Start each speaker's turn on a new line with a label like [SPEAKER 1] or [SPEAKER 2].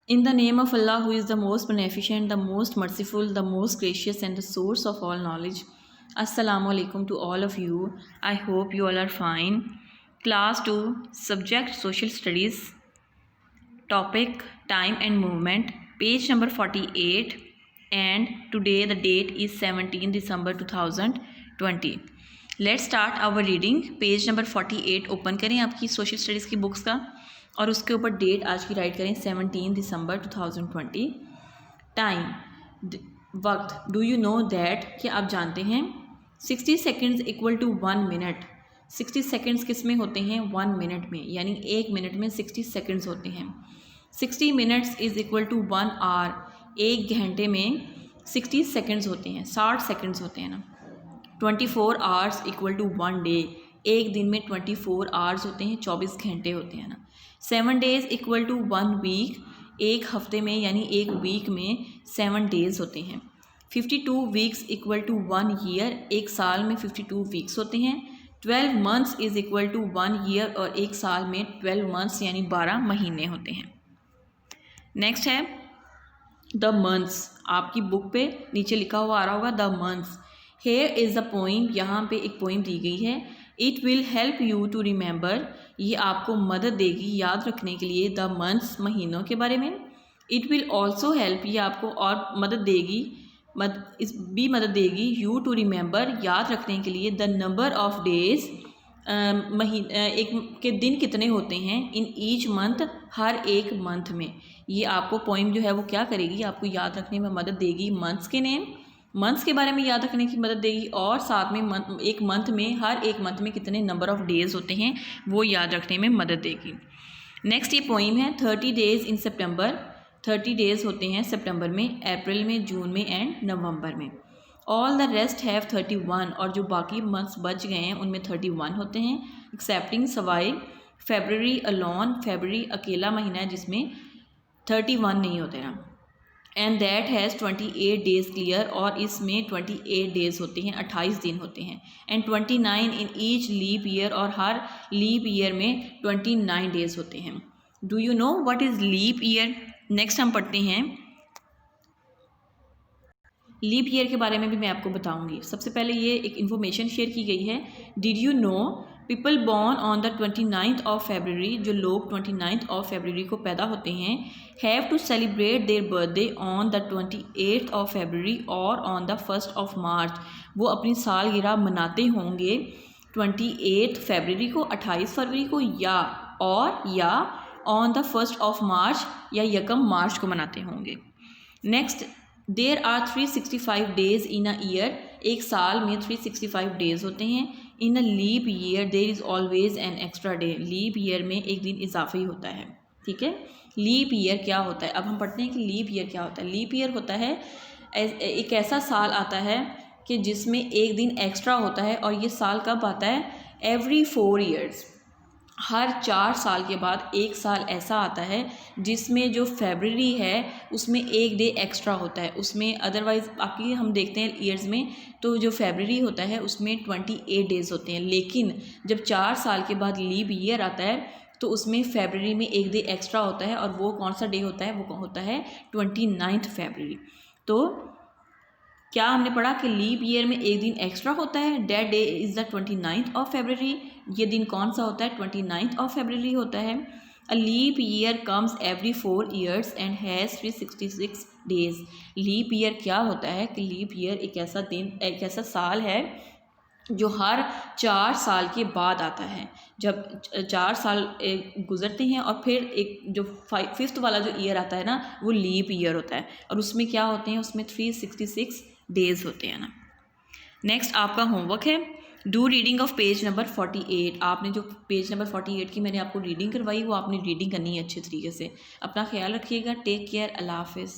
[SPEAKER 1] In the name of Allah, who is the most beneficent, the most merciful, the most gracious, and the source of all knowledge. Assalamu alaikum to all of you. I hope you all are fine. Class 2, subject social studies, topic time and movement, page number 48, and today the date is 17 December 2020. Let's start our reading. Page number 48 open करें आपकी social studies की books का और उसके ऊपर date आज की write करें 17 दिसंबर 2020. टाइम वक्त, डू यू नो दैट, कि आप जानते हैं 60 seconds equal to 1 minute. 60 seconds किस में होते हैं? 1 मिनट में, यानी 1 मिनट में 60 सेकेंड्स होते हैं. 60 minutes is equal to 1 hour. 1 घंटे में 60 सेकेंड्स होते हैं, 60 सेकेंड्स होते हैं ना. 24 आवर्स इक्वल टू 1 डे. एक दिन में 24 आवर्स होते हैं, 24 घंटे होते हैं ना. 7 डेज़ इक्वल टू 1 वीक. एक हफ्ते में यानी एक वीक में 7 डेज़ होते हैं. 52 वीक्स इक्वल टू 1 ईयर. एक साल में 52 वीक्स होते हैं. 12 months is equal to 1 year, और एक साल में 12 मंथ्स यानी 12 महीने होते हैं. नेक्स्ट है द मंथ्स. आपकी बुक पे नीचे लिखा हुआ आ रहा होगा the months. Here is the poem. यहाँ पे एक पोइम दी गई है. It will help you to remember. ये आपको मदद देगी याद रखने के लिए द मंथ्स, महीनों के बारे में. इट विल ऑल्सो हेल्प, ये आपको और मदद देगी, मदद देगी यू टू रिमेंबर, याद रखने के लिए द नंबर ऑफ डेज़, एक के दिन कितने होते हैं, इन ईच मंथ, हर एक मंथ में. ये आपको पोइम जो है वो क्या करेगी, आपको याद रखने में मदद देगी. मंथ्स के नेम, मंथ्स के बारे में याद रखने की मदद देगी, और साथ में एक मंथ में, हर एक मंथ में कितने नंबर ऑफ़ डेज़ होते हैं वो याद रखने में मदद देगी. नेक्स्ट ये पोइम है 30 डेज़ इन सितंबर. 30 डेज़ होते हैं सितंबर में, अप्रैल में, जून में एंड नवंबर में. ऑल द रेस्ट हैव 31, और जो बाकी मंथ्स बच गए हैं उनमें 31 होते हैं, accepting Sawai February alone. February अकेला महीना है जिसमें 31 नहीं होते ना. And that has 28 days clear, और इसमें 28 डेज़ होते हैं, 28 दिन होते हैं. And 29 in each leap year, और हर लीप ईयर में 29 डेज़ होते हैं. Do you know what is leap year? Next हम पढ़ते हैं. लीप ईयर के बारे में भी मैं आपको बताऊंगी. सबसे पहले ये एक इन्फॉर्मेशन शेयर की गई है. Did you know people born on the 29th of February, जो लोग 29th ऑफ फेबररी को पैदा होते हैं, have to celebrate their birthday on the 28th of February और on the 1st of March. वो अपनी सालगिरह मनाते होंगे 28 फेबररी को, 28 फरवरी को, या ऑन द 1st ऑफ मार्च, या 1 मार्च को मनाते होंगे. Next, there are 365 days in a year. एक साल में 365 डेज़ होते हैं. In a leap year there is always an extra day. Leap year में एक दिन इजाफी होता है. ठीक है, लीप ईयर क्या होता है? अब हम पढ़ते हैं कि लीप ईयर क्या होता है. लीप ईयर होता है एक ऐसा साल आता है कि जिसमें एक दिन एक्स्ट्रा होता है, और ये साल कब आता है? Every 4 years. हर 4 साल के बाद एक साल ऐसा आता है जिसमें जो फेबररी है उसमें एक डे एक्स्ट्रा होता है. उसमें अदरवाइज़ बाकी हम देखते हैं ईयर्स में तो जो फेबररी होता है उसमें 28 डेज़ होते हैं. लेकिन जब 4 साल के बाद लीप ईयर आता है तो उसमें फेबररी में एक डे एक्स्ट्रा होता है, और वो कौन सा डे होता है? वो होता है 29 फेबररी. तो क्या हमने पढ़ा कि लीप ईयर में एक दिन एक्स्ट्रा होता है. That day is the 29th of February. ये दिन कौन सा होता है? 29th ऑफ फेबररी होता है. A leap year comes every 4 years and has 366 days. Leap year क्या होता है कि लीप ईयर एक ऐसा दिन, एक ऐसा साल है जो हर 4 साल के बाद आता है. जब 4 साल गुजरते हैं और फिर एक जो 5th वाला जो ईयर आता है ना, वो लीप ईयर होता है, और उसमें क्या होते हैं? उसमें 366 डेज़ होते हैं ना. नेक्स्ट आपका होमवर्क है, do reading of page number 48. आपने जो पेज नंबर 48 की मैंने आपको रीडिंग करवाई वो आपने रीडिंग करनी है अच्छे तरीके से. अपना ख्याल रखिएगा. Take care. अल्लाह हाफिज़.